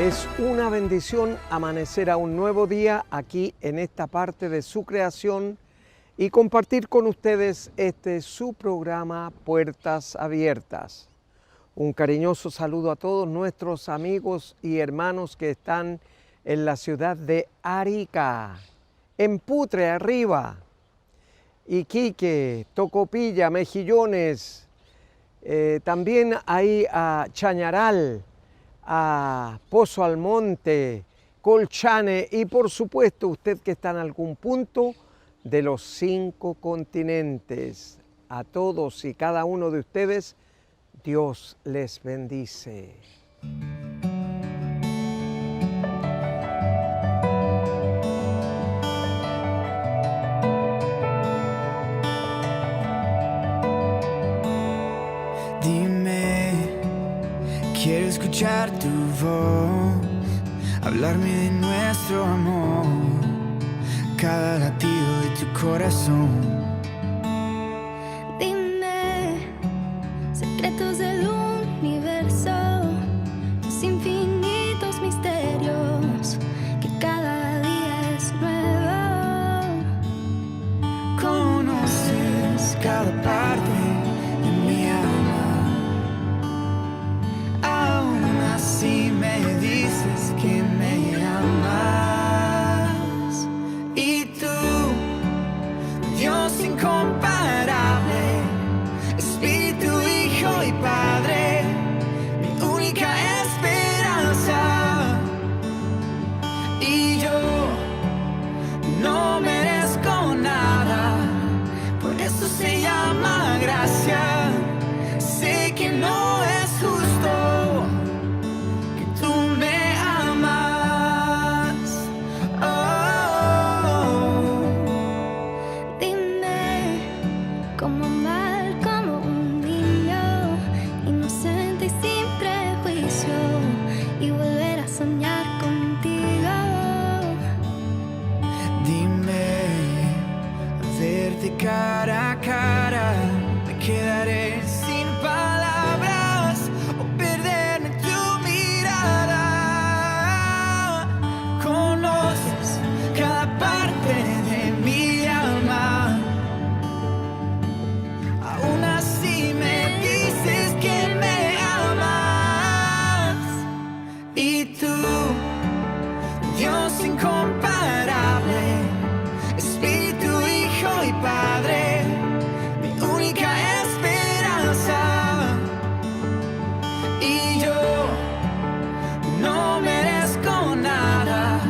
Es una bendición amanecer a un nuevo día aquí en esta parte de su creación y compartir con ustedes su programa Puertas Abiertas. Un cariñoso saludo a todos nuestros amigos y hermanos que están en la ciudad de Arica, en Putre arriba, Iquique, Tocopilla, Mejillones, también ahí a Chañaral, a Pozo Almonte, Colchane y por supuesto usted que está en algún punto de los 5 continentes. A todos y cada uno de ustedes, Dios les bendice. Dime, quiero escuchar tu voz, hablarme de nuestro amor, cada latido de tu corazón. Dime, secretos del universo, tus infinitos misterios, que cada día es nuevo. Conoces cada parte de mi alma, aún así me dices que me amas. Y tú, Dios incomparable, Espíritu, Hijo y Padre, mi única esperanza. Y yo no merezco nada, por eso se llama gracia. Sé que no es justo que tú me amas. Oh. Dime, cómo amar como un niño, inocente y sin prejuicio, y volver a soñar contigo. Dime, al verte cara a cara, me quedaré sin palabras o perderme en tu mirada. Conoces cada parte de mi alma, aún así me dices que me amas. Y tú, Dios incomparable, Espíritu, Hijo y Padre, mi única esperanza. Y yo no merezco nada,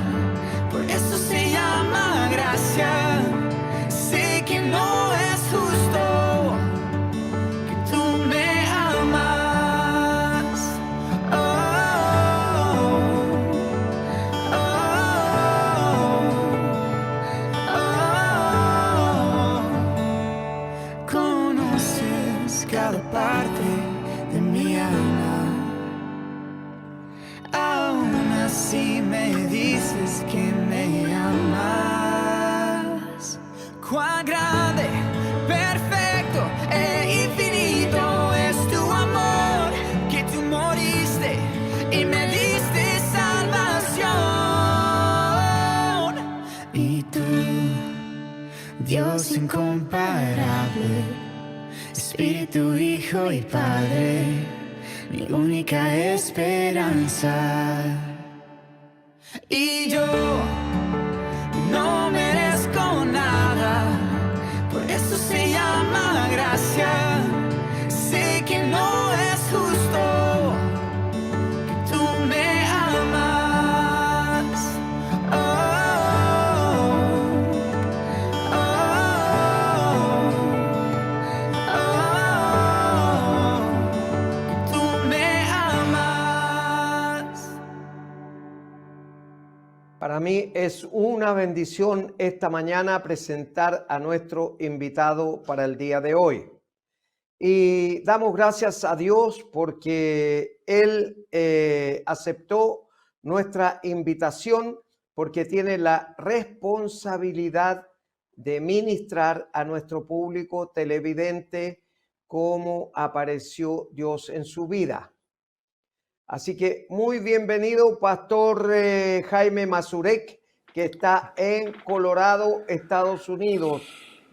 por eso se llama gracia. Sé que no es justo que tú me amas. Oh, oh, oh. Conoces cada parte de mi alma, aún así me dices que me amas. Cuán grande, perfecto e infinito es tu amor, que tú moriste y me diste salvación. Y tú, Dios incomparable, Espíritu, Hijo y Padre, mi única esperanza. Y yo no merezco nada, por eso se llama gracia. Sé que no es justo que tú me amas. Oh, oh, oh, que tú me amas. Para mí es una bendición esta mañana presentar a nuestro invitado para el día de hoy. Y damos gracias a Dios porque Él aceptó nuestra invitación porque tiene la responsabilidad de ministrar a nuestro público televidente cómo apareció Dios en su vida. Así que muy bienvenido, Pastor Jaime Mazurek, que está en Colorado, Estados Unidos.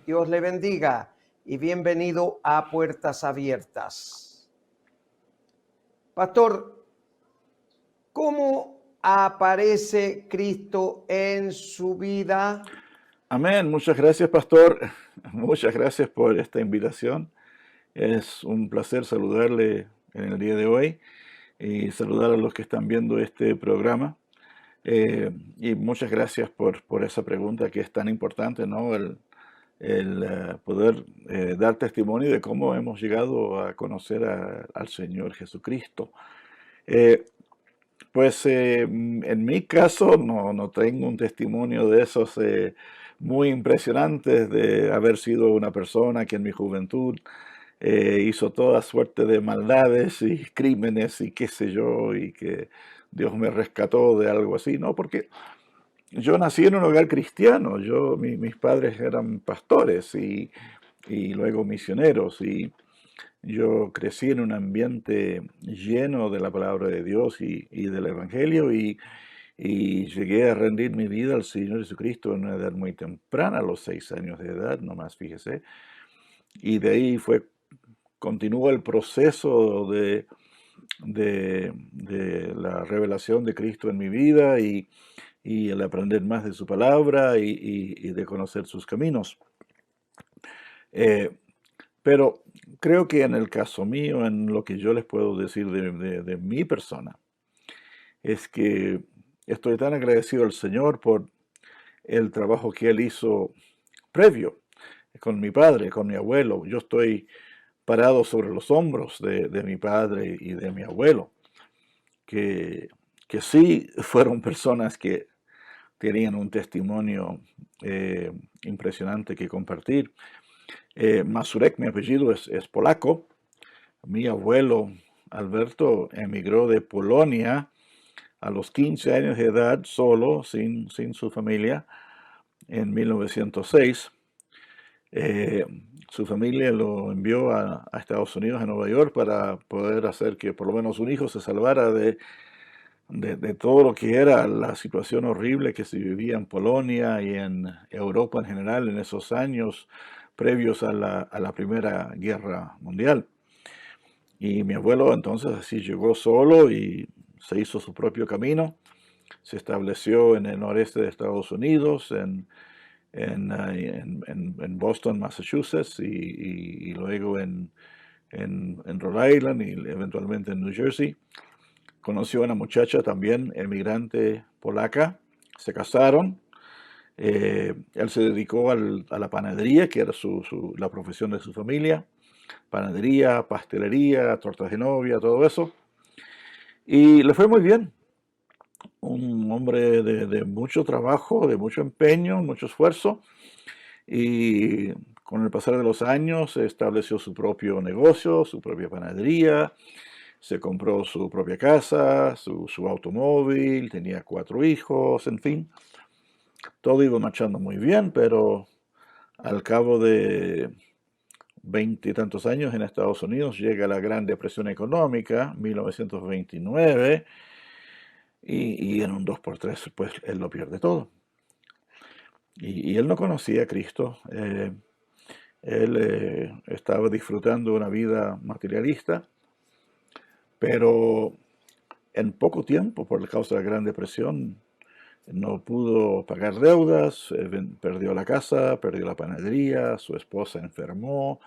Dios le bendiga y bienvenido a Puertas Abiertas. Pastor, ¿cómo aparece Cristo en su vida? Amén. Muchas gracias, pastor. Muchas gracias por esta invitación. Es un placer saludarle en el día de hoy y saludar a los que están viendo este programa. Y muchas gracias por esa pregunta que es tan importante, ¿no? El poder dar testimonio de cómo hemos llegado a conocer al Señor Jesucristo. En mi caso no tengo un testimonio de esos muy impresionantes de haber sido una persona que en mi juventud hizo toda suerte de maldades y crímenes y qué sé yo, y que Dios me rescató de algo así, ¿no? Porque yo nací en un hogar cristiano, mis padres eran pastores y luego misioneros, y yo crecí en un ambiente lleno de la palabra de Dios y del Evangelio, y llegué a rendir mi vida al Señor Jesucristo en una edad muy temprana, a los 6 años de edad, nomás fíjese. Y de ahí continuó el proceso de la revelación de Cristo en mi vida y el aprender más de su palabra y de conocer sus caminos. Pero creo que en el caso mío, en lo que yo les puedo decir de mi persona, es que estoy tan agradecido al Señor por el trabajo que Él hizo previo con mi padre, con mi abuelo. Yo estoy parado sobre los hombros de mi padre y de mi abuelo, que sí fueron personas que tenían un testimonio impresionante que compartir. Mazurek, mi apellido, es polaco. Mi abuelo Alberto emigró de Polonia a los 15 años de edad, solo, sin su familia, en 1906. Su familia lo envió a Estados Unidos, a Nueva York, para poder hacer que por lo menos un hijo se salvara de todo lo que era la situación horrible que se vivía en Polonia y en Europa en general en esos años previos a la Primera Guerra Mundial. Y mi abuelo entonces así llegó solo y se hizo su propio camino. Se estableció en el noreste de Estados Unidos, en Boston, Massachusetts, y luego en Rhode Island y eventualmente en New Jersey. Conoció a una muchacha también emigrante polaca, se casaron. Él se dedicó a la panadería, que era la profesión de su familia. Panadería, pastelería, tortas de novia, todo eso. Y le fue muy bien. Un hombre de mucho trabajo, de mucho empeño, mucho esfuerzo. Y con el pasar de los años estableció su propio negocio, su propia panadería. Se compró su propia casa, su automóvil, tenía 4 hijos, en fin. Todo iba marchando muy bien, pero al cabo de 20 y tantos años en Estados Unidos llega la Gran Depresión Económica, 1929, y en un 2x3 pues él lo pierde todo. Y él no conocía a Cristo. Él estaba disfrutando una vida materialista, pero en poco tiempo, por causa de la Gran Depresión, no pudo pagar deudas, perdió la casa, perdió la panadería, su esposa enfermó.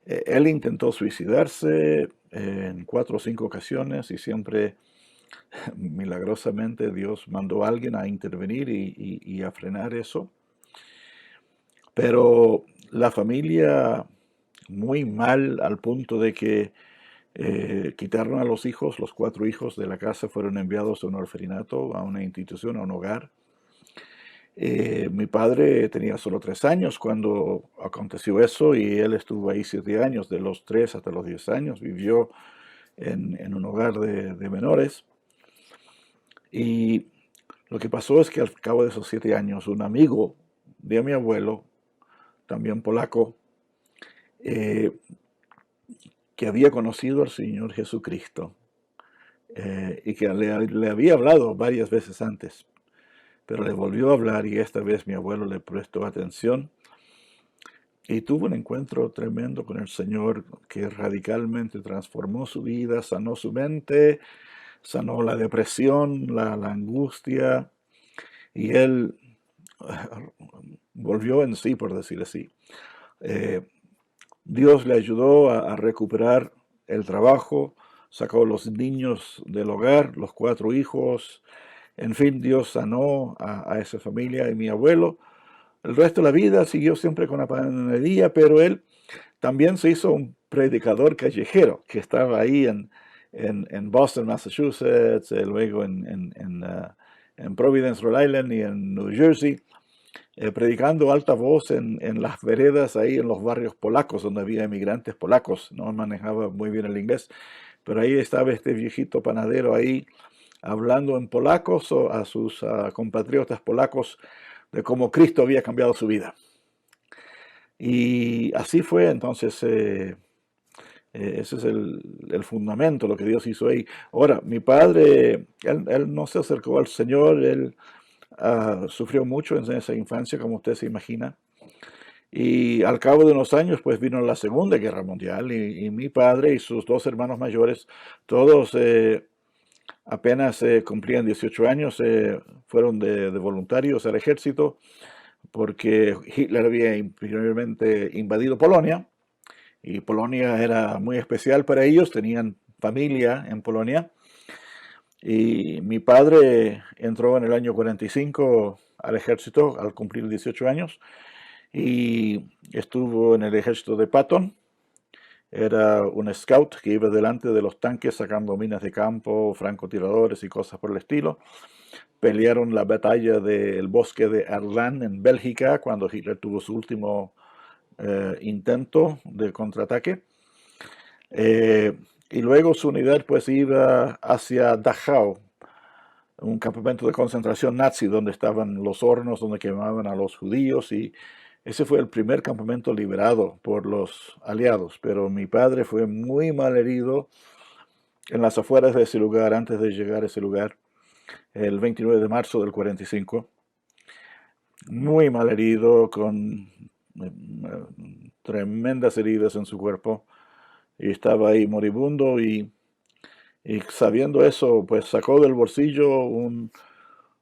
Él intentó suicidarse en 4 o 5 ocasiones y siempre, milagrosamente, Dios mandó a alguien a intervenir y a frenar eso. Pero la familia muy mal, al punto de que quitaron a los hijos, los 4 hijos de la casa fueron enviados a un orfanato, a una institución, a un hogar. Mi padre tenía solo 3 años cuando aconteció eso, y él estuvo ahí 7 años, de los 3 hasta los 10 años, vivió en un hogar de menores. Y lo que pasó es que al cabo de esos 7 años, un amigo de mi abuelo, también polaco, que había conocido al Señor Jesucristo, y que le había hablado varias veces antes, pero le volvió a hablar y esta vez mi abuelo le prestó atención y tuvo un encuentro tremendo con el Señor que radicalmente transformó su vida, sanó su mente, sanó la depresión, la angustia, y él volvió en sí, por decir así. Dios le ayudó a recuperar el trabajo, sacó los niños del hogar, los 4 hijos, en fin, Dios sanó a esa familia y mi abuelo. El resto de la vida siguió siempre con la panadería, pero él también se hizo un predicador callejero que estaba ahí en Boston, Massachusetts, luego en Providence, Rhode Island y en New Jersey, predicando alta voz en las veredas ahí en los barrios polacos donde había emigrantes polacos. No manejaba muy bien el inglés, pero ahí estaba este viejito panadero ahí hablando en polacos a sus compatriotas polacos de cómo Cristo había cambiado su vida. Y así fue, entonces, ese es el fundamento, lo que Dios hizo ahí. Ahora, mi padre, él no se acercó al Señor, él sufrió mucho en esa infancia, como usted se imagina. Y al cabo de unos años, pues vino la Segunda Guerra Mundial y mi padre y sus 2 hermanos mayores, todos apenas cumplían 18 años, fueron de voluntarios al ejército, porque Hitler había primeramente invadido Polonia, y Polonia era muy especial para ellos, tenían familia en Polonia, y mi padre entró en el año 45 al ejército al cumplir 18 años, y estuvo en el ejército de Patton. Era un scout que iba delante de los tanques sacando minas de campo, francotiradores y cosas por el estilo. Pelearon la batalla del bosque de Arlán en Bélgica cuando Hitler tuvo su último intento de contraataque. Y luego su unidad pues iba hacia Dachau, un campamento de concentración nazi donde estaban los hornos donde quemaban a los judíos, y ese fue el primer campamento liberado por los aliados, pero mi padre fue muy mal herido en las afueras de ese lugar, antes de llegar a ese lugar, el 29 de marzo del 45. Muy mal herido, con tremendas heridas en su cuerpo, y estaba ahí moribundo, y sabiendo eso, pues sacó del bolsillo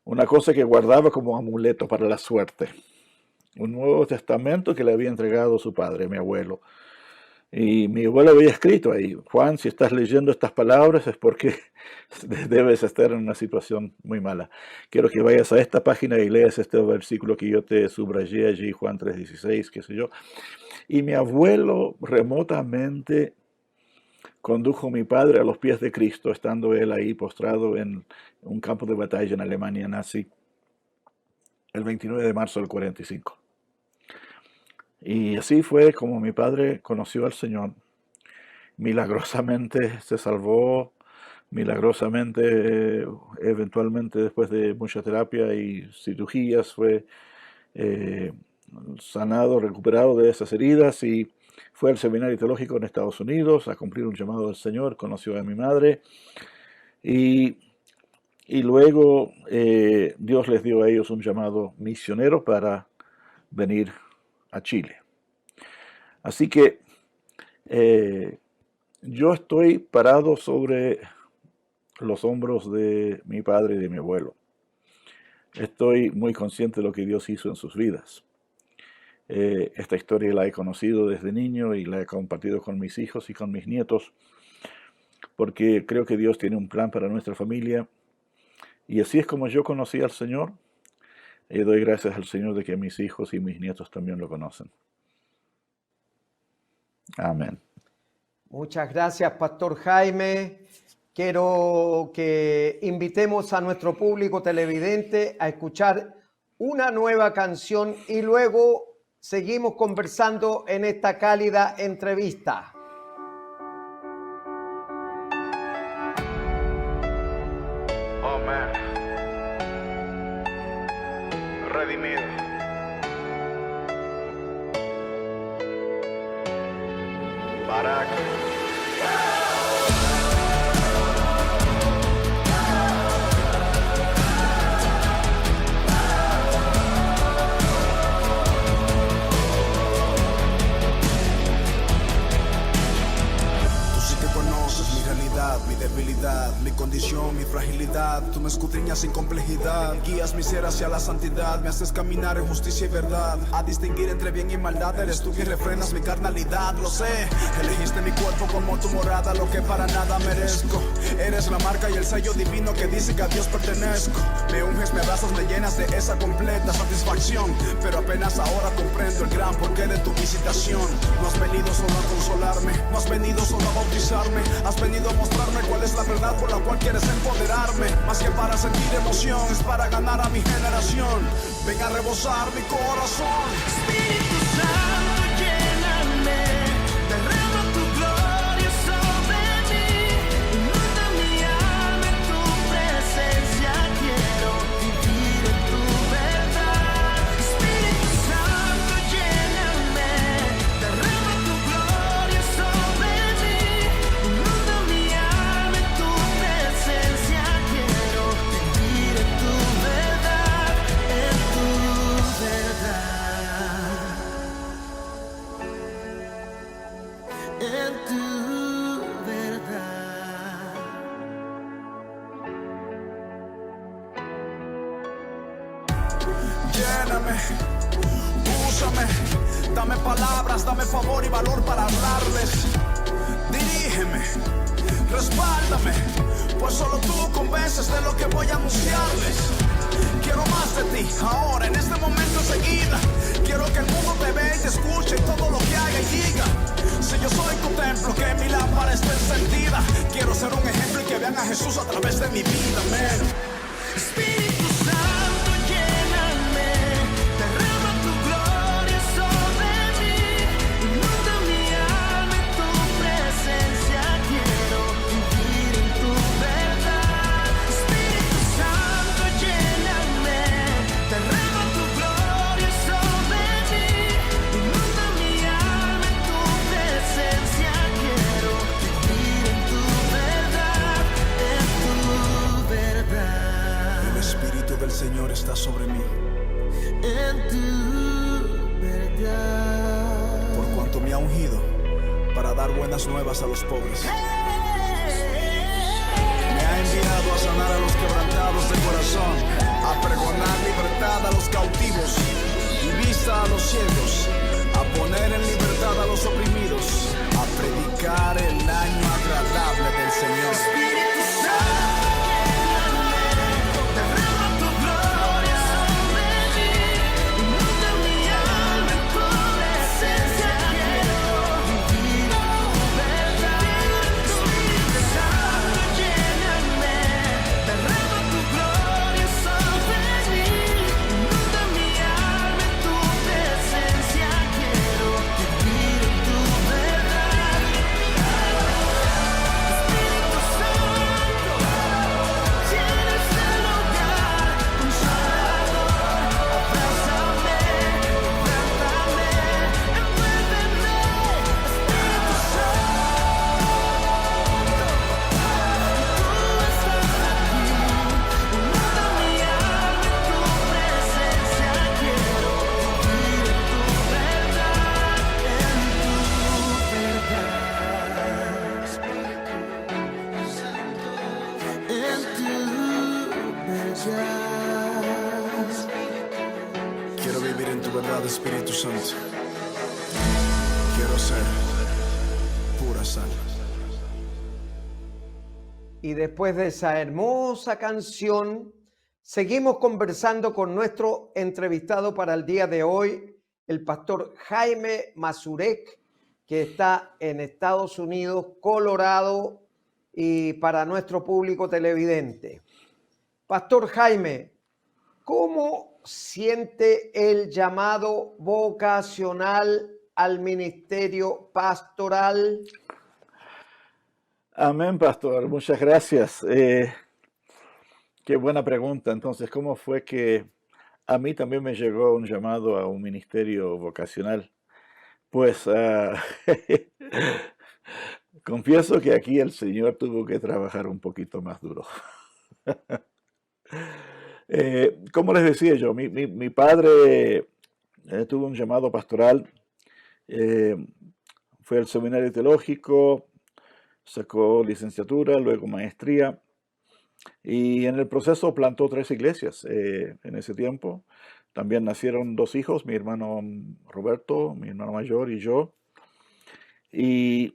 una cosa que guardaba como amuleto para la suerte. Un Nuevo Testamento que le había entregado su padre, mi abuelo. Y mi abuelo había escrito ahí: Juan, si estás leyendo estas palabras es porque debes estar en una situación muy mala. Quiero que vayas a esta página y leas este versículo que yo te subrayé allí, Juan 3:16, qué sé yo. Y mi abuelo remotamente condujo a mi padre a los pies de Cristo, estando él ahí postrado en un campo de batalla en Alemania nazi, el 29 de marzo del 45. Y así fue como mi padre conoció al Señor. Milagrosamente se salvó, milagrosamente, eventualmente después de mucha terapia y cirugías, fue sanado, recuperado de esas heridas, y fue al seminario teológico en Estados Unidos a cumplir un llamado del Señor. Conoció a mi madre y luego Dios les dio a ellos un llamado misionero para venir a Chile. Así que yo estoy parado sobre los hombros de mi padre y de mi abuelo. Estoy muy consciente de lo que Dios hizo en sus vidas. Esta historia la he conocido desde niño y la he compartido con mis hijos y con mis nietos, porque creo que Dios tiene un plan para nuestra familia, y así es como yo conocí al Señor, y doy gracias al Señor de que mis hijos y mis nietos también lo conocen. Amén. Muchas gracias, Pastor Jaime. Quiero que invitemos a nuestro público televidente a escuchar una nueva canción y luego seguimos conversando en esta cálida entrevista. Oh man, redimido. Barak. conoces mi realidad, mi debilidad, mi condición, mi fragilidad. Tú me escudriñas sin complejidad, guías mi ser hacia la santidad. Me haces caminar en justicia y verdad, a distinguir entre bien y maldad. Eres tú quien refrenas mi carnalidad, lo sé. Elegiste mi cuerpo como tu morada, lo que para nada merezco. Eres la marca y el sello divino que dice que a Dios pertenezco. Me unges, me abrazas, me llenas de esa completa satisfacción. Pero apenas ahora comprendo el gran porqué de tu visitación. No has venido solo a consolarme, no has venido solo a bautizarme. Has venido a mostrarme cuál es la verdad por la cual quieres empoderarme. Más que para sentir emoción, es para ganar a mi generación. Ven a rebosar mi corazón. Espíritu Santo, lléname, derrama tu gloria sobre mí. Inunda mi alma en tu presencia, quiero vivir en tu verdad. Espíritu Santo, lléname, derrama tu gloria sobre mí. Inunda mi alma en tu presencia, quiero vivir en tu verdad, en tu verdad. En tu verdad. Lléname, úsame, dame palabras, dame favor y valor para hablarles. Dirígeme, respáldame, pues solo tú convences de lo que voy a anunciarles. Quiero más de ti, ahora, en este momento enseguida. Quiero que el mundo te vea y te escuche y todo lo que haga y diga. Si yo soy tu templo, que mi lámpara esté encendida. Quiero ser un ejemplo y que vean a Jesús a través de mi vida, amén. Espíritu Santo, lléname, derrama tu gloria sobre mí. Inunda mi alma en tu presencia, quiero vivir en tu verdad. Espíritu Santo, lléname, derrama tu gloria sobre mí. Inunda mi alma en tu presencia, quiero vivir en tu verdad, en tu verdad. El Espíritu del Señor está sobre mí, En tu verdad. por cuanto me ha ungido para dar buenas nuevas a los pobres. Me ha enviado a sanar a los quebrantados de corazón, a pregonar libertad a los cautivos y vista a los ciegos, a poner en libertad a los oprimidos, a predicar el año agradable del Señor. Espíritu Santo, derrama tu gloria sobre mí. Inunda mi alma en tu presencia, quiero vivir en tu verdad. Espíritu Santo, lléname, derrama tu gloria sobre mí. Inunda mi alma en tu presencia, quiero vivir en tu verdad. Espíritu Santo, llena este lugar, consolador, abrázame, levántame, envuélveme. Espíritu Santo, tú estás aquí, inunda mi alma en tu presencia, quiero vivir en tu verdad, en tu verdad. Quiero vivir en tu verdad, Espíritu Santo. Quiero ser pura sal. Y después de esa hermosa canción, seguimos conversando con nuestro entrevistado para el día de hoy, el pastor Jaime Mazurek, que está en Estados Unidos, Colorado, y para nuestro público televidente. Pastor Jaime, ¿cómo siente el llamado vocacional al ministerio pastoral? Amén, pastor. Muchas gracias. Qué buena pregunta. Entonces, ¿cómo fue que a mí también me llegó un llamado a un ministerio vocacional? Pues confieso que aquí el Señor tuvo que trabajar un poquito más duro. Como les decía yo, mi padre tuvo un llamado pastoral, fue al seminario teológico, sacó licenciatura, luego maestría, y en el proceso plantó 3 iglesias en ese tiempo. También nacieron 2 hijos, mi hermano Roberto, mi hermano mayor y yo. Y,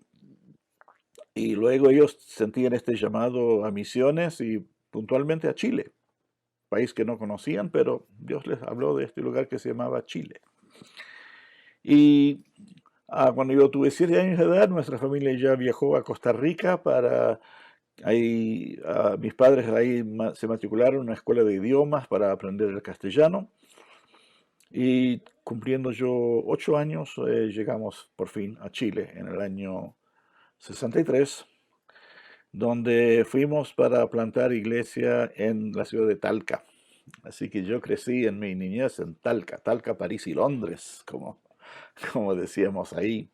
y luego ellos sentían este llamado a misiones y puntualmente a Chile, país que no conocían, pero Dios les habló de este lugar que se llamaba Chile. Y cuando yo tuve 7 años de edad, nuestra familia ya viajó a Costa Rica para... Ahí, mis padres ahí se matricularon en una escuela de idiomas para aprender el castellano. Y cumpliendo yo 8 años, llegamos por fin a Chile en el año 63, donde fuimos para plantar iglesia en la ciudad de Talca. Así que yo crecí en mi niñez en Talca, Talca, París y Londres, como decíamos ahí,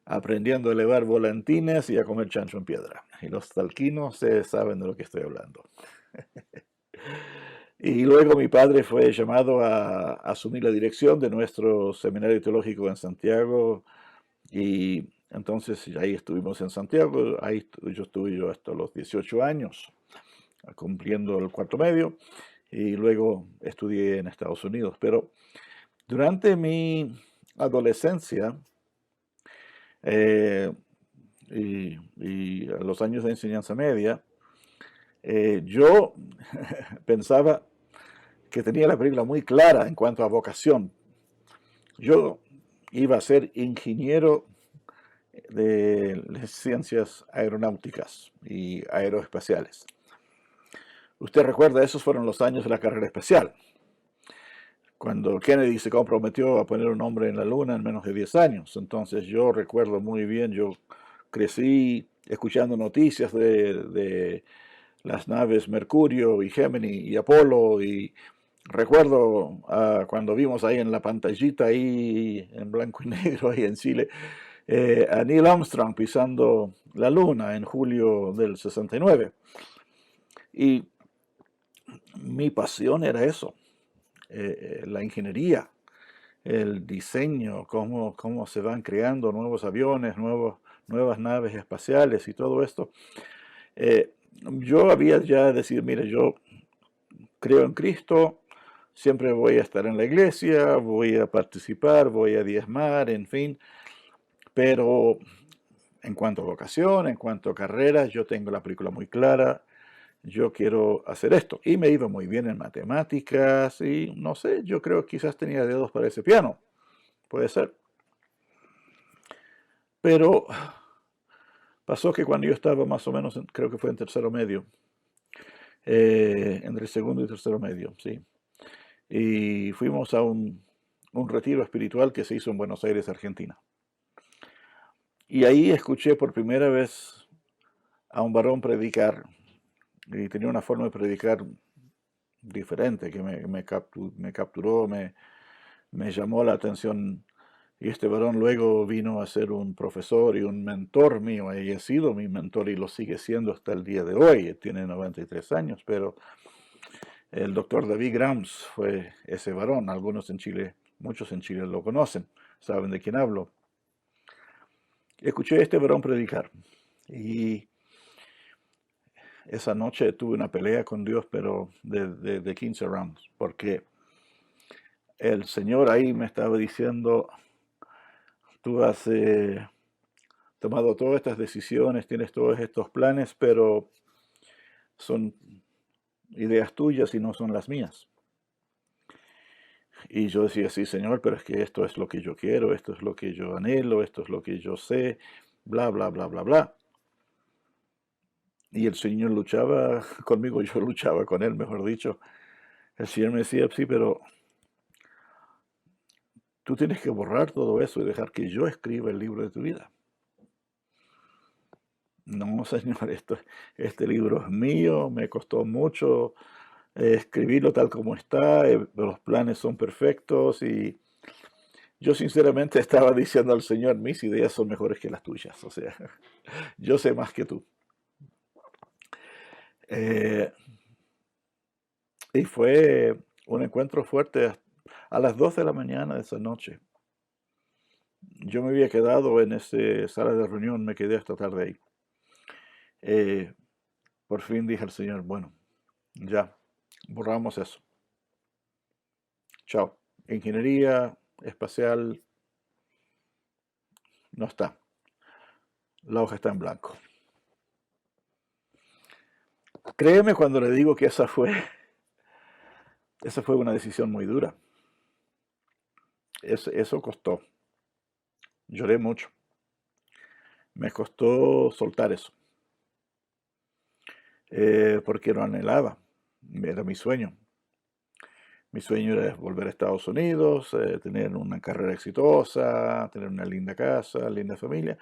aprendiendo a elevar volantines y a comer chancho en piedra. Y los talquinos saben de lo que estoy hablando. Y luego mi padre fue llamado a asumir la dirección de nuestro seminario teológico en Santiago, y entonces ahí estuvimos en Santiago. Ahí yo estuve hasta los 18 años, cumpliendo el cuarto medio, y luego estudié en Estados Unidos. Pero durante mi adolescencia y a los años de enseñanza media, yo pensaba que tenía la película muy clara en cuanto a vocación. Yo iba a ser ingeniero de las ciencias aeronáuticas y aeroespaciales. Usted recuerda, esos fueron los años de la carrera espacial, cuando Kennedy se comprometió a poner un hombre en la Luna en menos de 10 años. Entonces yo recuerdo muy bien, yo crecí escuchando noticias de las naves Mercurio y Gemini y Apolo, y recuerdo cuando vimos ahí en la pantallita, ahí en blanco y negro, ahí en Chile, a Neil Armstrong pisando la Luna en julio del 69. Y mi pasión era eso, la ingeniería, el diseño, cómo se van creando nuevos aviones, nuevas naves espaciales y todo esto. Yo había ya decidido, mire, yo creo en Cristo, siempre voy a estar en la iglesia, voy a participar, voy a diezmar, en fin, pero en cuanto a vocación, en cuanto a carreras, yo tengo la película muy clara. Yo quiero hacer esto. Y me iba muy bien en matemáticas y no sé, yo creo que quizás tenía dedos para ese piano. Puede ser. Pero pasó que cuando yo estaba más o menos, creo que fue en tercero medio, entre el segundo y tercero medio, sí. Y fuimos a un retiro espiritual que se hizo en Buenos Aires, Argentina. Y ahí escuché por primera vez a un varón predicar. Y tenía una forma de predicar diferente que me capturó, me llamó la atención. Y este varón luego vino a ser un profesor y un mentor mío. Ella ha sido mi mentor y lo sigue siendo hasta el día de hoy. Tiene 93 años, pero el doctor David Grams fue ese varón. Algunos en Chile, muchos en Chile lo conocen, saben de quién hablo. Escuché a este varón predicar y esa noche tuve una pelea con Dios, pero de 15 rounds, porque el Señor ahí me estaba diciendo: tú has tomado todas estas decisiones, tienes todos estos planes, pero son ideas tuyas y no son las mías. Y yo decía: sí, Señor, pero es que esto es lo que yo quiero, esto es lo que yo anhelo, esto es lo que yo sé, bla, bla, bla, bla, bla. Y el Señor luchaba conmigo, yo luchaba con Él, mejor dicho. El Señor me decía: sí, pero tú tienes que borrar todo eso y dejar que yo escriba el libro de tu vida. No, Señor, este libro es mío, me costó mucho escribirlo tal como está, los planes son perfectos, y yo sinceramente estaba diciendo al Señor: mis ideas son mejores que las tuyas, o sea, yo sé más que tú. Y fue un encuentro fuerte a las 2 de la mañana de esa noche. Yo me había quedado en esa sala de reunión, me quedé hasta tarde ahí. Por fin dije al Señor, bueno, ya, borramos eso. Chao. Ingeniería espacial no está. La hoja está en blanco. Créeme cuando le digo que esa fue una decisión muy dura. Eso costó. Lloré mucho. Me costó soltar eso. Porque lo anhelaba. Era mi sueño. Mi sueño era volver a Estados Unidos, tener una carrera exitosa, tener una linda casa, linda familia.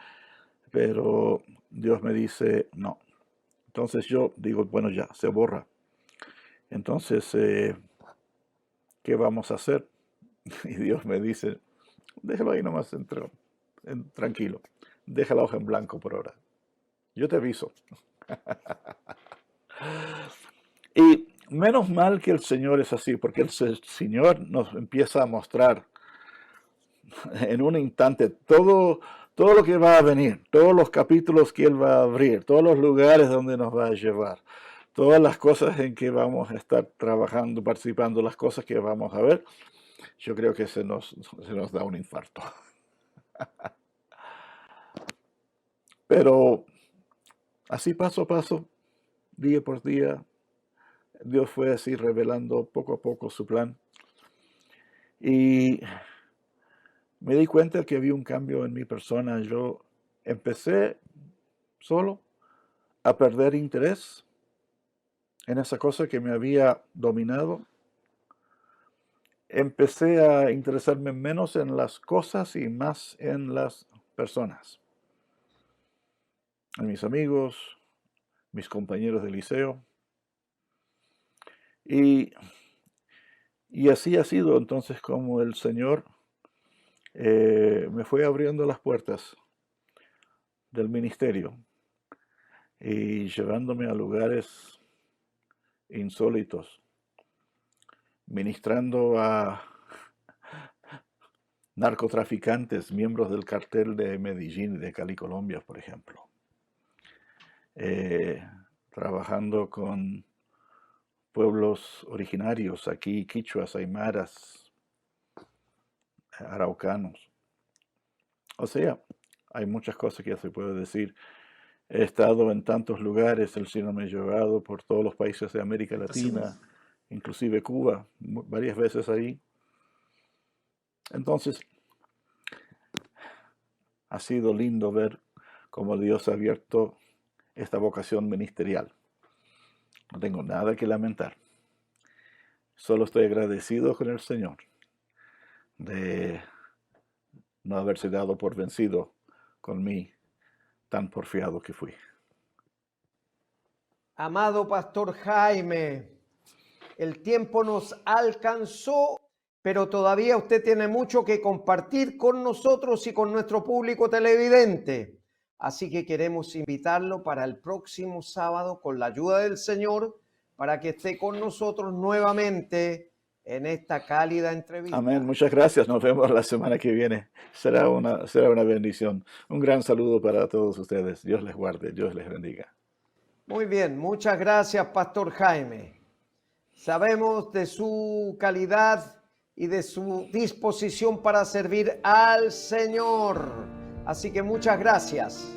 Pero Dios me dice, no. Entonces yo digo, bueno, ya, se borra. Entonces, ¿qué vamos a hacer? Y Dios me dice, déjalo ahí nomás, tranquilo. Deja la hoja en blanco por ahora. Yo te aviso. Y menos mal que el Señor es así, porque el Señor nos empieza a mostrar en un instante todo lo que va a venir, todos los capítulos que Él va a abrir, todos los lugares donde nos va a llevar, todas las cosas en que vamos a estar trabajando, participando, las cosas que vamos a ver. Yo creo que se nos da un infarto. Pero así paso a paso, día por día, Dios fue así revelando poco a poco su plan. Y me di cuenta que había un cambio en mi persona. Yo empecé solo a perder interés en esa cosa que me había dominado. Empecé a interesarme menos en las cosas y más en las personas. En mis amigos, mis compañeros de liceo. Y así ha sido entonces como el Señor me fue abriendo las puertas del ministerio y llevándome a lugares insólitos, ministrando a narcotraficantes, miembros del cartel de Medellín y de Cali, Colombia, por ejemplo. Trabajando con pueblos originarios, aquí quichuas, aymaras, araucanos. O sea, hay muchas cosas que ya se puede decir. He estado en tantos lugares, el Señor me ha llevado por todos los países de América Latina, inclusive Cuba, varias veces ahí. Entonces, ha sido lindo ver cómo Dios ha abierto esta vocación ministerial. No tengo nada que lamentar. Solo estoy agradecido con el Señor de no haberse dado por vencido con mí, tan porfiado que fui. Amado Pastor Jaime, el tiempo nos alcanzó, pero todavía usted tiene mucho que compartir con nosotros y con nuestro público televidente. Así que queremos invitarlo para el próximo sábado, con la ayuda del Señor, para que esté con nosotros nuevamente en esta cálida entrevista. Amén. Muchas gracias. Nos vemos la semana que viene. Será una bendición. Un gran saludo para todos ustedes. Dios les guarde. Dios les bendiga. Muy bien. Muchas gracias, Pastor Jaime. Sabemos de su calidad y de su disposición para servir al Señor. Así que muchas gracias.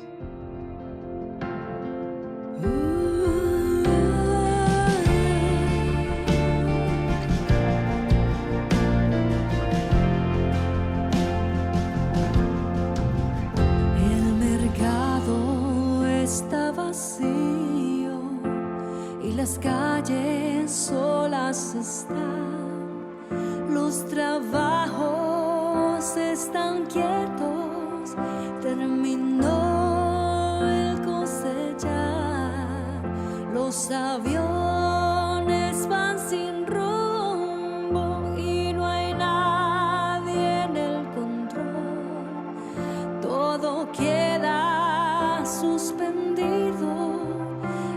El mercado está vacío y las calles solas están. Los trabajos están quietos, terminó el cosechar. Los aviones van sin rumbo y no hay nadie en el control. Todo queda suspendido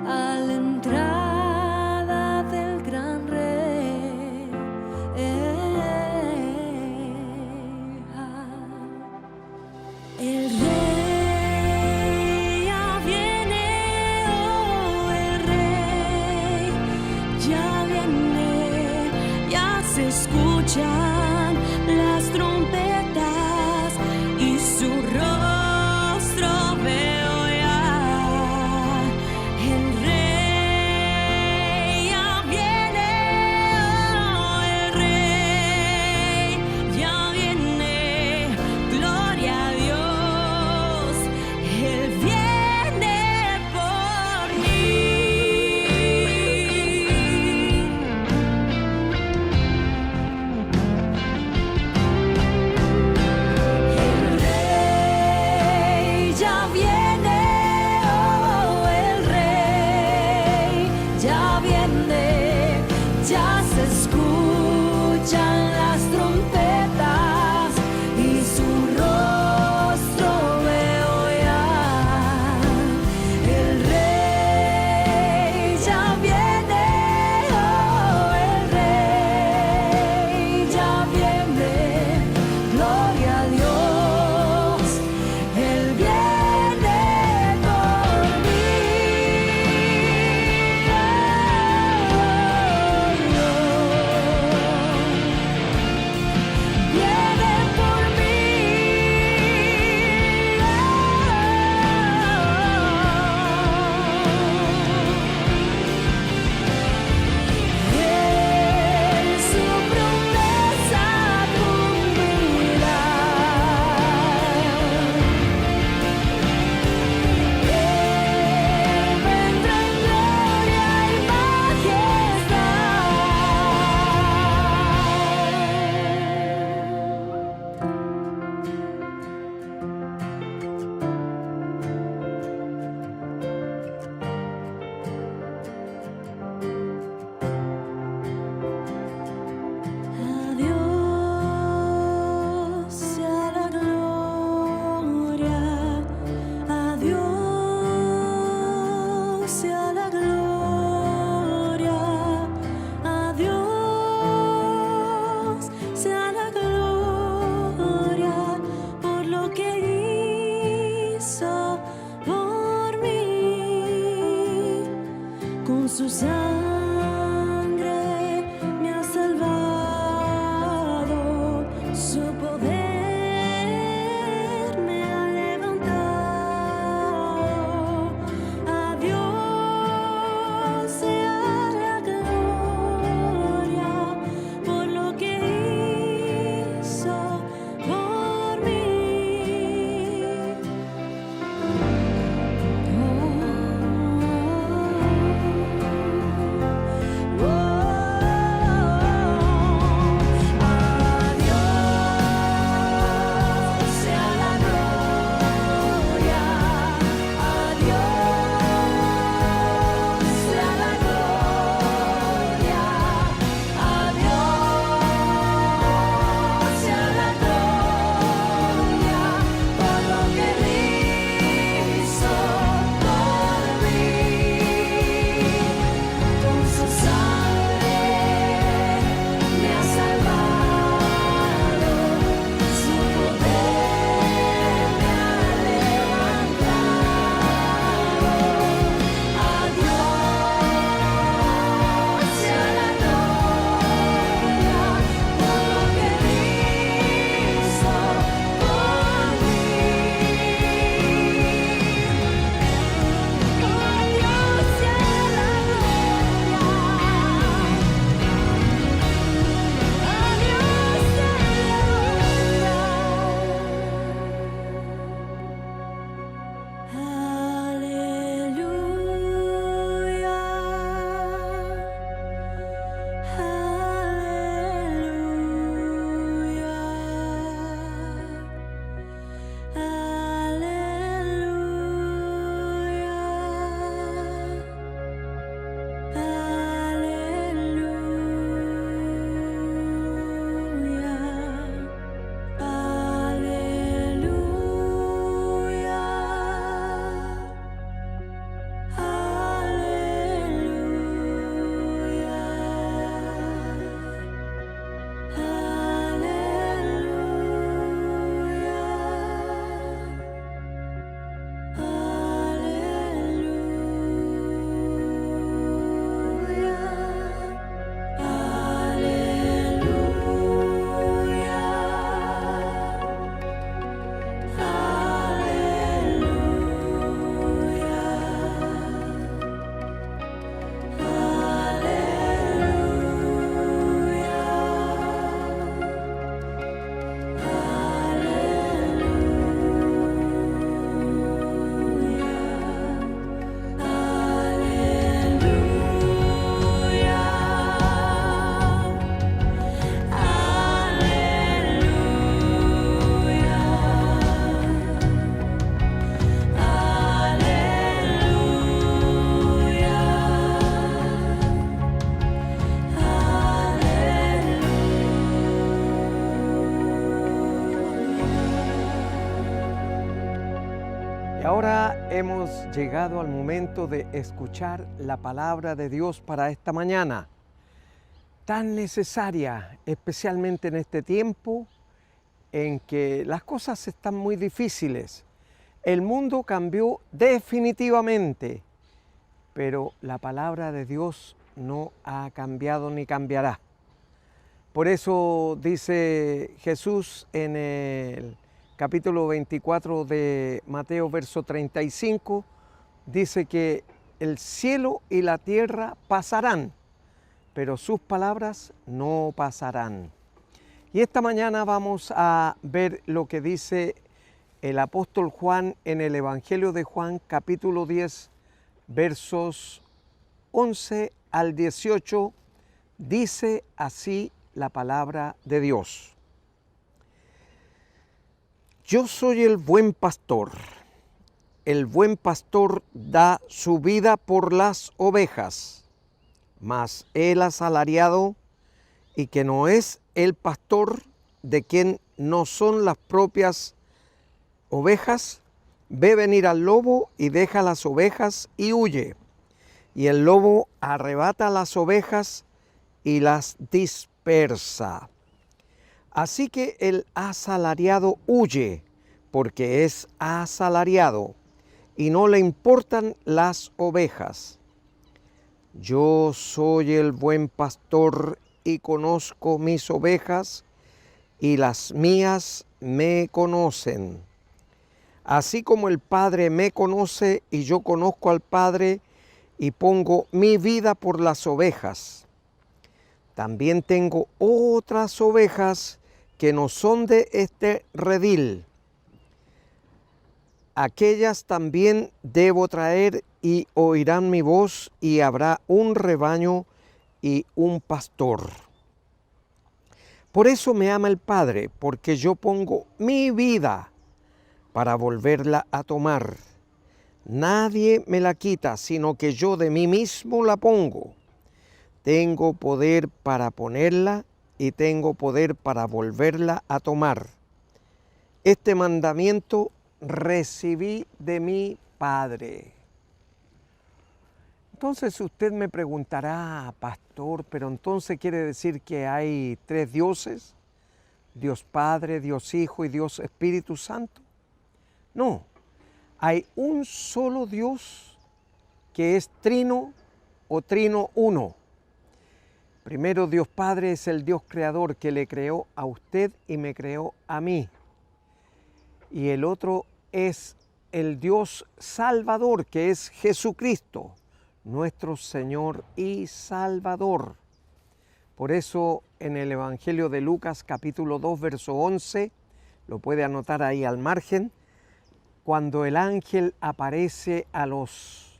a la entrada del gran rey. escuchan las trompetas y su rostro veo ya. El rey ya viene, oh, el rey ya viene, gloria a Dios, Él viene por mí. El rey ya viene, oh, el rey ya viene, ya se escuchan las trompetas y su rostro veo ya. El rey ya viene, oh, el rey ya viene, gloria a Dios, Él viene por mí. Viene por mí. Él su promesa cumplirá. Él vendrá en gloria y majestad. Adiós sea la gloria, adiós sea la gloria, adiós sea la gloria por lo que hizo por mí. Con su sangre me ha salvado, su poder me ha levantado. Adiós sea la gloria por lo que hizo por mí. Oh, hemos llegado al momento de escuchar la palabra de Dios para esta mañana, tan necesaria, especialmente en este tiempo en que las cosas están muy difíciles. El mundo cambió definitivamente, pero la palabra de Dios no ha cambiado ni cambiará. Por eso dice Jesús en el capítulo 24 de Mateo, verso 35, dice que el cielo y la tierra pasarán, pero sus palabras no pasarán. Y esta mañana vamos a ver lo que dice el apóstol Juan en el Evangelio de Juan, capítulo 10, versos 11 al 18, dice así la palabra de Dios. Yo soy el buen pastor. El buen pastor da su vida por las ovejas, mas el asalariado, y que no es el pastor, de quien no son las propias ovejas, ve venir al lobo y deja las ovejas y huye. Y el lobo arrebata las ovejas y las dispersa. Así que el asalariado huye, porque es asalariado, y no le importan las ovejas. Yo soy el buen pastor y conozco mis ovejas, y las mías me conocen. Así como el Padre me conoce y yo conozco al Padre, y pongo mi vida por las ovejas. También tengo otras ovejas que no son de este redil. Aquellas también debo traer y oirán mi voz, y habrá un rebaño y un pastor. Por eso me ama el Padre, porque yo pongo mi vida para volverla a tomar. Nadie me la quita, sino que yo de mí mismo la pongo. Tengo poder para ponerla y tengo poder para volverla a tomar. Este mandamiento recibí de mi Padre. Entonces usted me preguntará, pastor, pero entonces quiere decir que hay tres dioses, Dios Padre, Dios Hijo y Dios Espíritu Santo. No, hay un solo Dios que es trino o trino uno. Primero, Dios Padre es el Dios creador que le creó a usted y me creó a mí. Y el otro es el Dios Salvador, que es Jesucristo, nuestro Señor y Salvador. Por eso en el Evangelio de Lucas, capítulo 2, verso 11, lo puede anotar ahí al margen, cuando el ángel aparece a los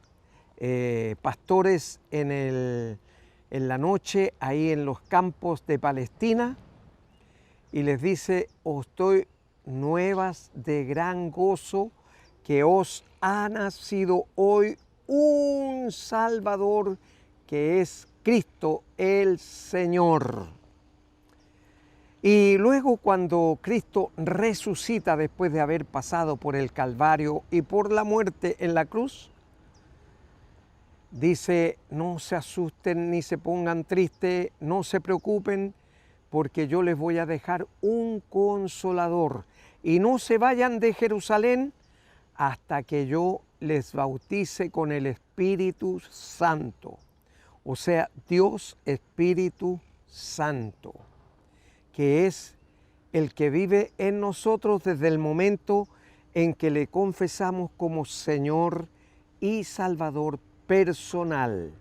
pastores en la noche, ahí en los campos de Palestina, y les dice, os doy nuevas de gran gozo, que os ha nacido hoy un Salvador, que es Cristo el Señor. Y luego cuando Cristo resucita después de haber pasado por el Calvario y por la muerte en la cruz, dice, no se asusten ni se pongan tristes, no se preocupen, porque yo les voy a dejar un consolador. Y no se vayan de Jerusalén hasta que yo les bautice con el Espíritu Santo. O sea, Dios Espíritu Santo, que es el que vive en nosotros desde el momento en que le confesamos como Señor y Salvador personal.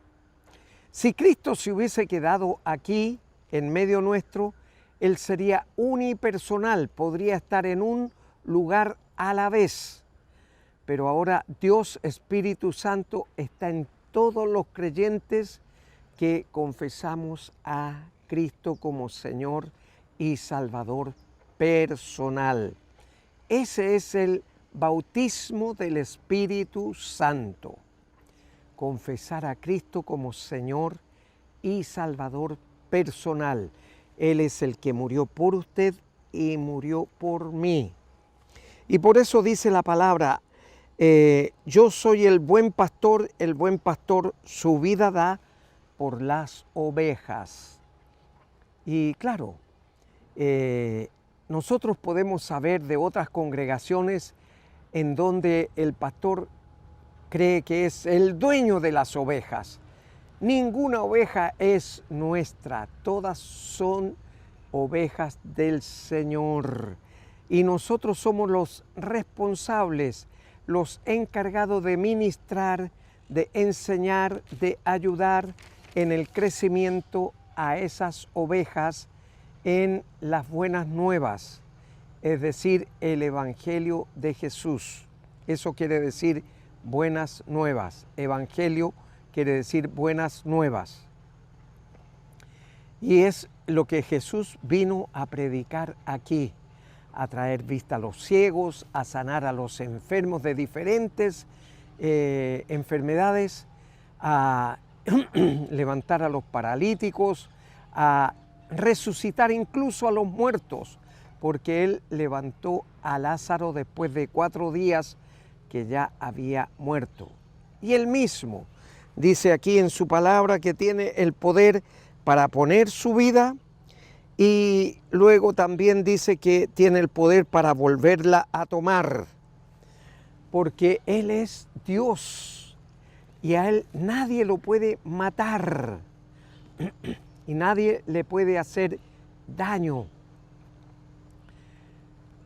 Si Cristo se hubiese quedado aquí en medio nuestro, Él sería unipersonal, podría estar en un lugar a la vez. Pero ahora Dios Espíritu Santo está en todos los creyentes que confesamos a Cristo como Señor y Salvador personal. Ese es el bautismo del Espíritu Santo. Confesar a Cristo como Señor y Salvador personal. Él es el que murió por usted y murió por mí. Y por eso dice la palabra, yo soy el buen pastor su vida da por las ovejas. Y claro, nosotros podemos saber de otras congregaciones en donde el pastor cree que es el dueño de las ovejas. Ninguna oveja es nuestra, todas son ovejas del Señor. Y nosotros somos los responsables, los encargados de ministrar, de enseñar, de ayudar en el crecimiento a esas ovejas en las buenas nuevas, es decir, el Evangelio de Jesús. Eso quiere decir buenas nuevas. Evangelio quiere decir buenas nuevas. Y es lo que Jesús vino a predicar aquí, a traer vista a los ciegos, a sanar a los enfermos de diferentes enfermedades, a levantar a los paralíticos, a resucitar incluso a los muertos, porque Él levantó a Lázaro después de 4 días que ya había muerto. Y Él mismo dice aquí en su palabra que tiene el poder para poner su vida, y luego también dice que tiene el poder para volverla a tomar, porque Él es Dios y a Él nadie lo puede matar y nadie le puede hacer daño.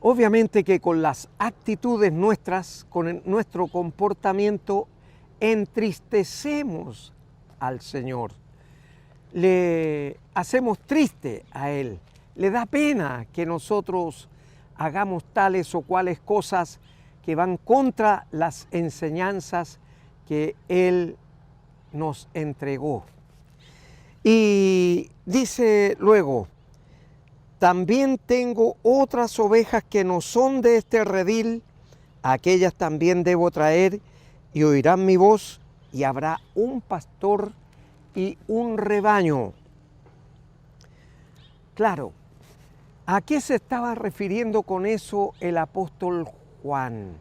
Obviamente que con las actitudes nuestras, con nuestro comportamiento, entristecemos al Señor. Le hacemos triste a Él. Le da pena que nosotros hagamos tales o cuales cosas que van contra las enseñanzas que Él nos entregó. Y dice luego, también tengo otras ovejas que no son de este redil, aquellas también debo traer y oirán mi voz, y habrá un pastor y un rebaño. Claro, ¿a qué se estaba refiriendo con eso el apóstol Juan?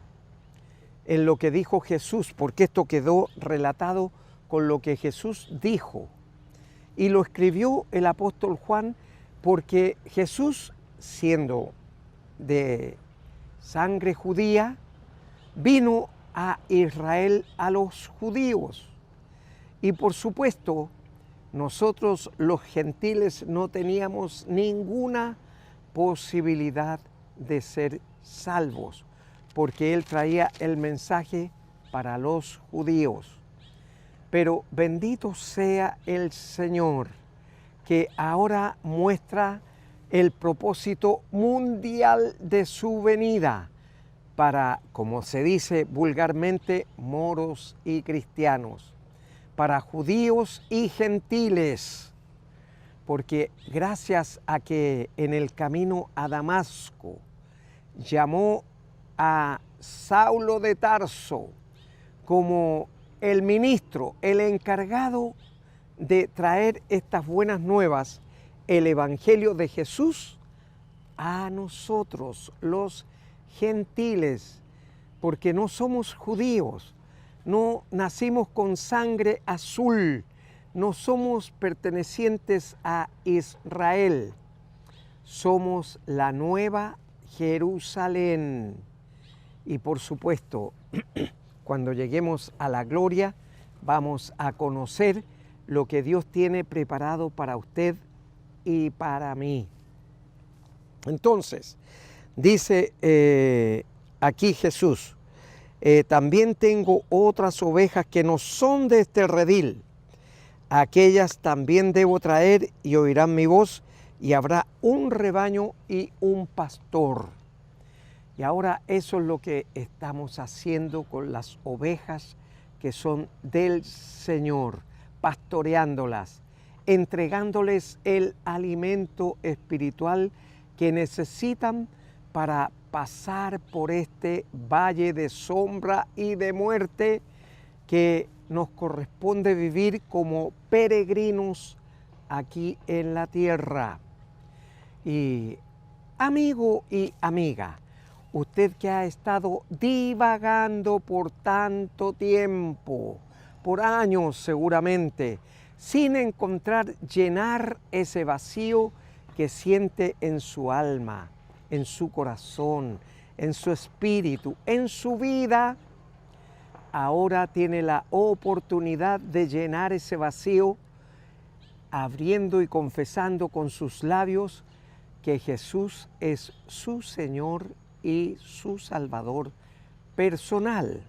En lo que dijo Jesús, porque esto quedó relatado con lo que Jesús dijo. Y lo escribió el apóstol Juan porque Jesús, siendo de sangre judía, vino a Israel, a los judíos. Y por supuesto, nosotros los gentiles no teníamos ninguna posibilidad de ser salvos, porque Él traía el mensaje para los judíos. Pero bendito sea el Señor, que ahora muestra el propósito mundial de su venida para, como se dice vulgarmente, moros y cristianos, para judíos y gentiles, porque gracias a que en el camino a Damasco llamó a Saulo de Tarso como el ministro, el encargado de traer estas buenas nuevas, el Evangelio de Jesús, a nosotros, los gentiles, porque no somos judíos, no nacimos con sangre azul, no somos pertenecientes a Israel, somos la nueva Jerusalén. Y por supuesto, cuando lleguemos a la gloria, vamos a conocer lo que Dios tiene preparado para usted y para mí. Entonces, dice aquí Jesús, también tengo otras ovejas que no son de este redil. Aquellas también debo traer y oirán mi voz, y habrá un rebaño y un pastor. Y ahora eso es lo que estamos haciendo con las ovejas que son del Señor, pastoreándolas, entregándoles el alimento espiritual que necesitan para pasar por este valle de sombra y de muerte que nos corresponde vivir como peregrinos aquí en la tierra. Y amigo y amiga, Usted que ha estado divagando por tanto tiempo, por años seguramente, sin encontrar llenar ese vacío que siente en su alma, en su corazón, en su espíritu, en su vida, ahora tiene la oportunidad de llenar ese vacío abriendo y confesando con sus labios que Jesús es su Señor y su Salvador personal.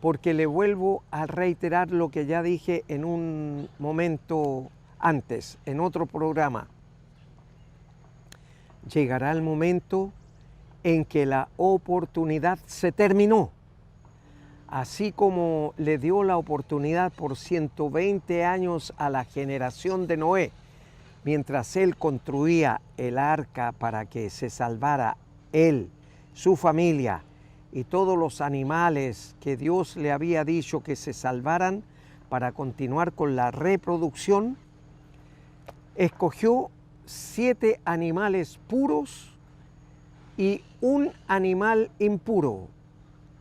Porque le vuelvo a reiterar lo que ya dije en un momento antes, en otro programa. Llegará el momento en que la oportunidad se terminó. Así como le dio la oportunidad por 120 años a la generación de Noé, mientras él construía el arca para que se salvara él, su familia y todos los animales que Dios le había dicho que se salvaran para continuar con la reproducción, escogió 7 animales puros y un animal impuro,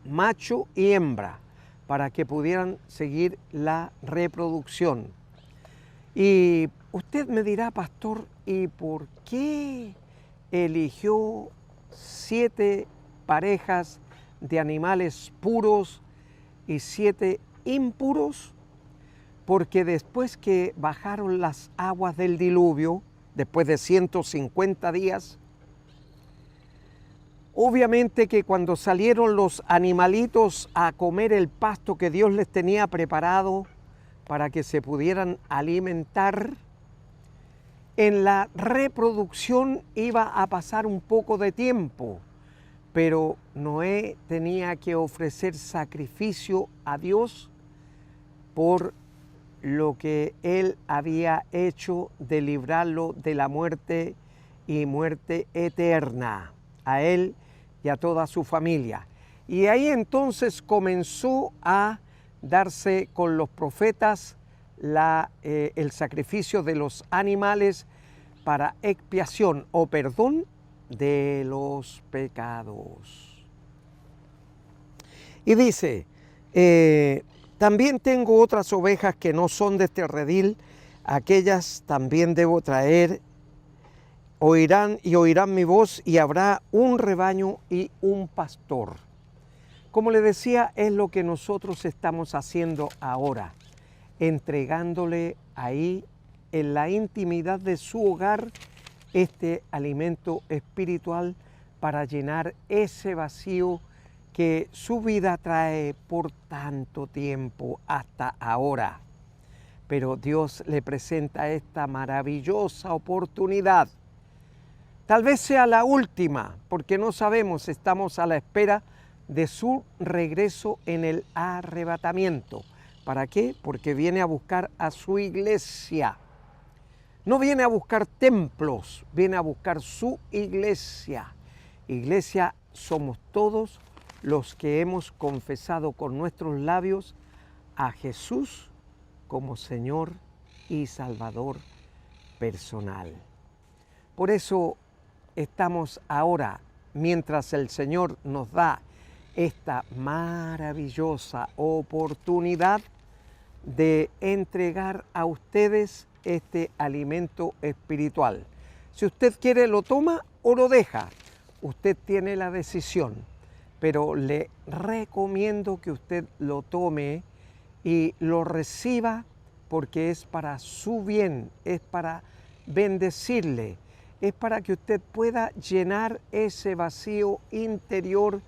macho y hembra, para que pudieran seguir la reproducción. Y usted me dirá, pastor, ¿y por qué eligió 7 parejas de animales puros y 7 impuros? Porque después que bajaron las aguas del diluvio, después de 150 días, obviamente que cuando salieron los animalitos a comer el pasto que Dios les tenía preparado para que se pudieran alimentar, en la reproducción iba a pasar un poco de tiempo, pero Noé tenía que ofrecer sacrificio a Dios por lo que él había hecho de librarlo de la muerte y muerte eterna, a él y a toda su familia. Y ahí entonces comenzó a darse con los profetas el sacrificio de los animales para expiación o perdón de los pecados. Y dice, también tengo otras ovejas que no son de este redil, aquellas también debo traer, oirán mi voz y habrá un rebaño y un pastor. Como le decía, es lo que nosotros estamos haciendo ahora, entregándole ahí en la intimidad de su hogar este alimento espiritual para llenar ese vacío que su vida trae por tanto tiempo hasta ahora. Pero Dios le presenta esta maravillosa oportunidad. Tal vez sea la última, porque no sabemos, estamos a la espera de su regreso en el arrebatamiento. ¿Para qué? Porque viene a buscar a su iglesia. No viene a buscar templos, viene a buscar su iglesia. Iglesia somos todos los que hemos confesado con nuestros labios a Jesús como Señor y Salvador personal. Por eso estamos ahora, mientras el Señor nos da esta maravillosa oportunidad de entregar a ustedes este alimento espiritual. Si usted quiere, lo toma o lo deja. Usted tiene la decisión, pero le recomiendo que usted lo tome y lo reciba porque es para su bien, es para bendecirle, es para que usted pueda llenar ese vacío interior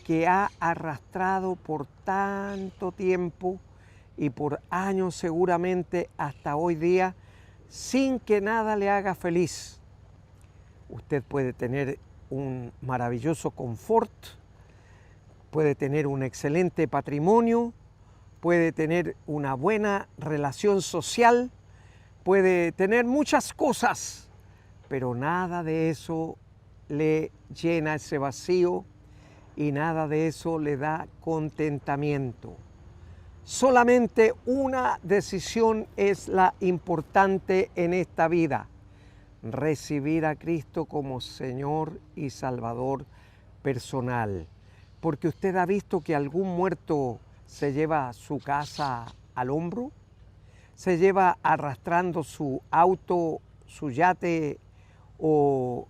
que ha arrastrado por tanto tiempo y por años seguramente hasta hoy día, sin que nada le haga feliz. Usted puede tener un maravilloso confort, puede tener un excelente patrimonio, puede tener una buena relación social, puede tener muchas cosas, pero nada de eso le llena ese vacío y nada de eso le da contentamiento. Solamente una decisión es la importante en esta vida: recibir a Cristo como Señor y Salvador personal, porque usted ha visto que algún muerto se lleva su casa al hombro, se lleva arrastrando su auto, su yate o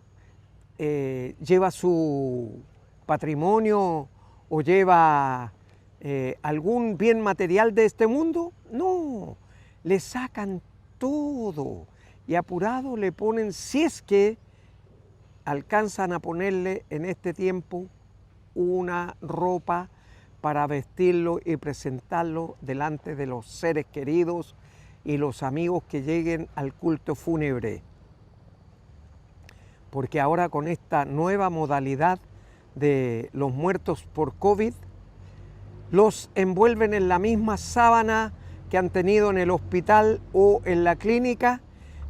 lleva su patrimonio o lleva algún bien material de este mundo. No, le sacan todo y apurado le ponen, si es que alcanzan a ponerle en este tiempo una ropa para vestirlo y presentarlo delante de los seres queridos y los amigos que lleguen al culto fúnebre. Porque ahora con esta nueva modalidad de los muertos por COVID, los envuelven en la misma sábana que han tenido en el hospital o en la clínica,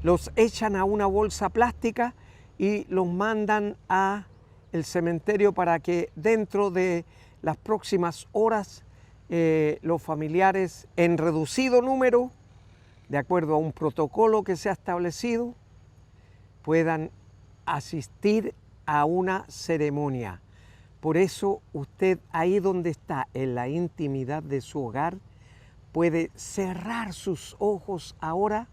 los echan a una bolsa plástica y los mandan a el cementerio para que dentro de las próximas horas los familiares en reducido número, de acuerdo a un protocolo que se ha establecido, puedan asistir a una ceremonia. Por eso usted ahí donde está, en la intimidad de su hogar, puede cerrar sus ojos ahora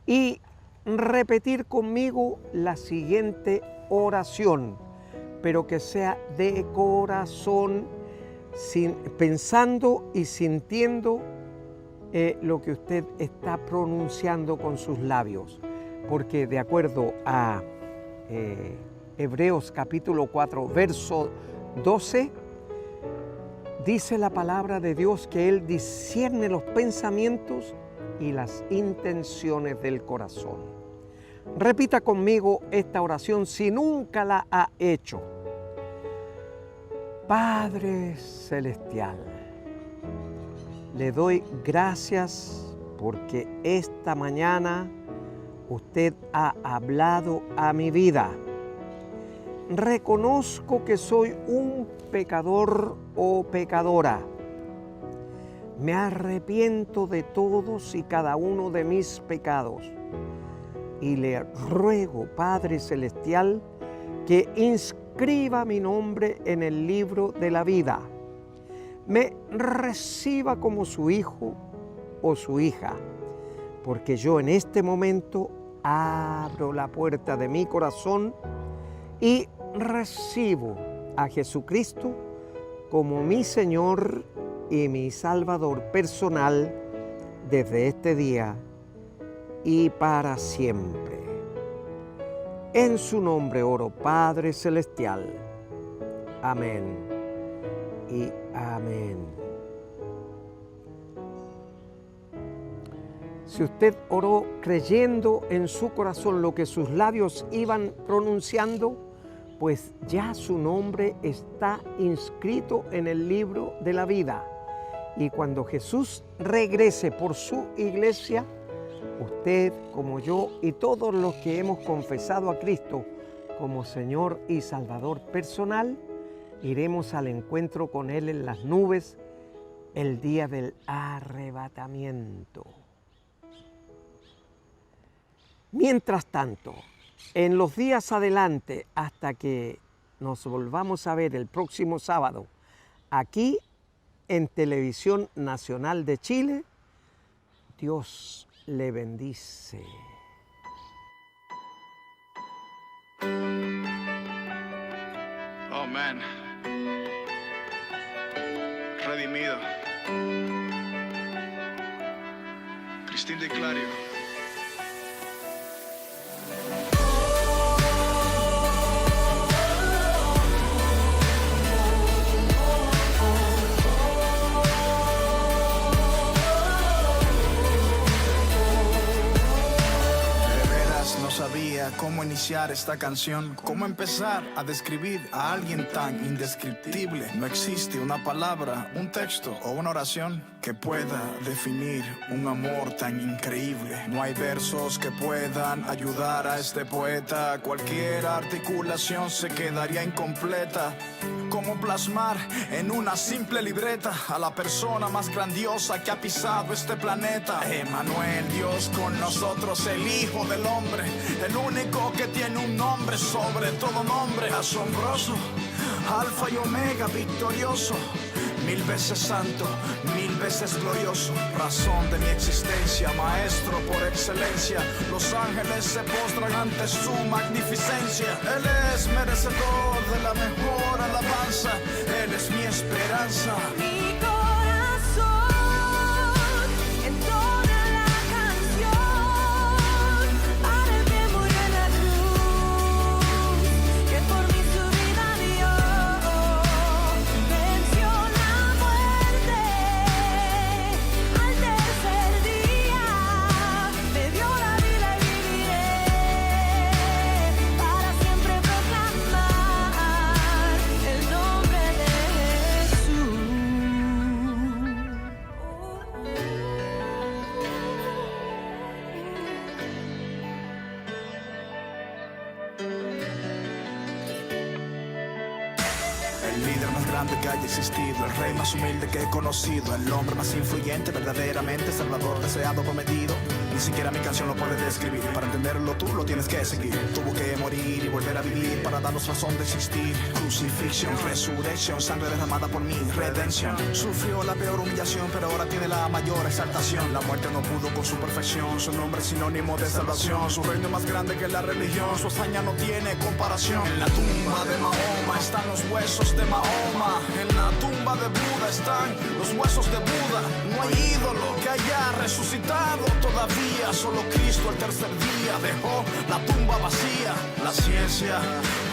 y repetir conmigo la siguiente oración, pero que sea de corazón, pensando y sintiendo lo que usted está pronunciando con sus labios. Porque de acuerdo a Hebreos capítulo 4, verso 12, dice la palabra de Dios que Él discierne los pensamientos y las intenciones del corazón. Repita conmigo esta oración si nunca la ha hecho. Padre Celestial, le doy gracias porque esta mañana usted ha hablado a mi vida. Reconozco que soy un pecador o pecadora. Me arrepiento de todos y cada uno de mis pecados. Y le ruego, Padre Celestial, que inscriba mi nombre en el libro de la vida. Me reciba como su hijo o su hija, porque yo en este momento abro la puerta de mi corazón y recibo a Jesucristo como mi Señor y mi Salvador personal desde este día y para siempre. En su nombre oro, Padre Celestial. Amén y amén. Si usted oró creyendo en su corazón lo que sus labios iban pronunciando, pues ya su nombre está inscrito en el libro de la vida. Y cuando Jesús regrese por su iglesia, usted como yo y todos los que hemos confesado a Cristo como Señor y Salvador personal, iremos al encuentro con Él en las nubes el día del arrebatamiento. Mientras tanto, en los días adelante, hasta que nos volvamos a ver el próximo sábado, aquí en Televisión Nacional de Chile, Dios le bendice. Oh man. Redimido. Cristín de Clario. Sabía cómo iniciar esta canción, cómo empezar a describir a alguien tan indescriptible. No existe una palabra, un texto o una oración que pueda definir un amor tan increíble. No hay versos que puedan ayudar a este poeta. Cualquier articulación se quedaría incompleta. ¿Cómo plasmar en una simple libreta a la persona más grandiosa que ha pisado este planeta? Emmanuel, Dios con nosotros, el Hijo del Hombre, el único que tiene un nombre sobre todo nombre. Asombroso, Alfa y Omega, victorioso. 1000 veces santo, 1000 veces glorioso. Razón de mi existencia, maestro por excelencia. Los ángeles se postran ante su magnificencia. Él es merecedor de la mejor alabanza. Él es mi esperanza. Mi corazón entona la canción para el que murió en la cruz, que por mí su vida dio, venció la muerte al tercer día, me dio la vida y viviré para siempre proclamar el nombre de Jesús. El líder más grande que haya existido, el rey más humilde que he conocido, el hombre más influyente, verdaderamente salvador, deseado, prometido. Ni siquiera mi canción lo puede describir. Para entenderlo tú lo tienes que seguir. Tuvo que morir y volver a vivir para darnos razón de existir. Crucifixión, resurrección, sangre derramada por mí, redención. Sufrió la peor humillación, pero ahora tiene la mayor exaltación. La muerte no pudo con su perfección, su nombre es sinónimo de salvación. Su reino es más grande que la religión, su hazaña no tiene comparación. En la tumba de Mahoma están los huesos de Mahoma. En la tumba de Buda están los huesos de Buda. No hay ídolo que haya resucitado todavía. Solo Cristo el tercer día dejó la tumba vacía. La ciencia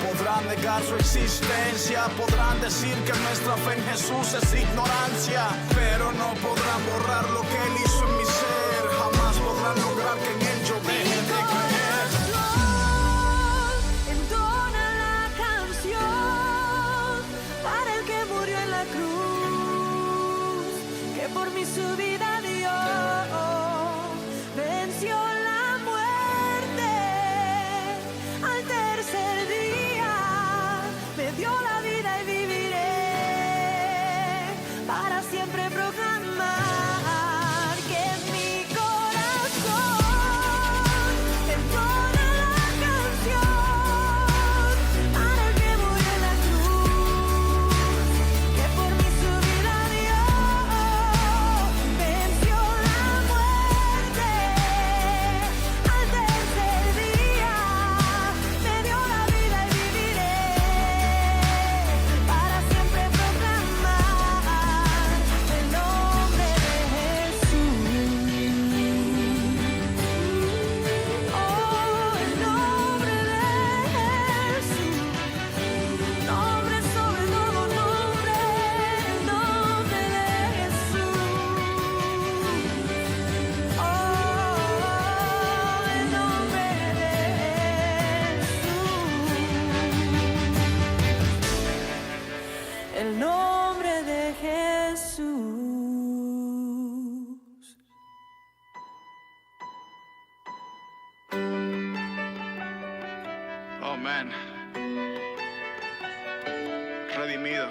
podrá negar su existencia, podrán decir que nuestra fe en Jesús es ignorancia, pero no podrán borrar lo que Él hizo en mi ser. Jamás podrán lograr que en Él yo deje de creer. Entona la canción para el que murió en la cruz, que por mí su vida dio, venció la muerte al tercer día, me dio la vida y viviré para siempre proclamar que mi corazón entona la canción para el que murió en la cruz, que por mí su vida dio, venció la muerte al tercer día, me dio la vida y viviré para siempre proclamar el nombre de Jesús. Oh, el nombre de Jesús, nombre sobre todo nombre, el nombre de Jesús. Oh, el nombre de Jesús. El nombre de Jesús. Oh man. Redimido.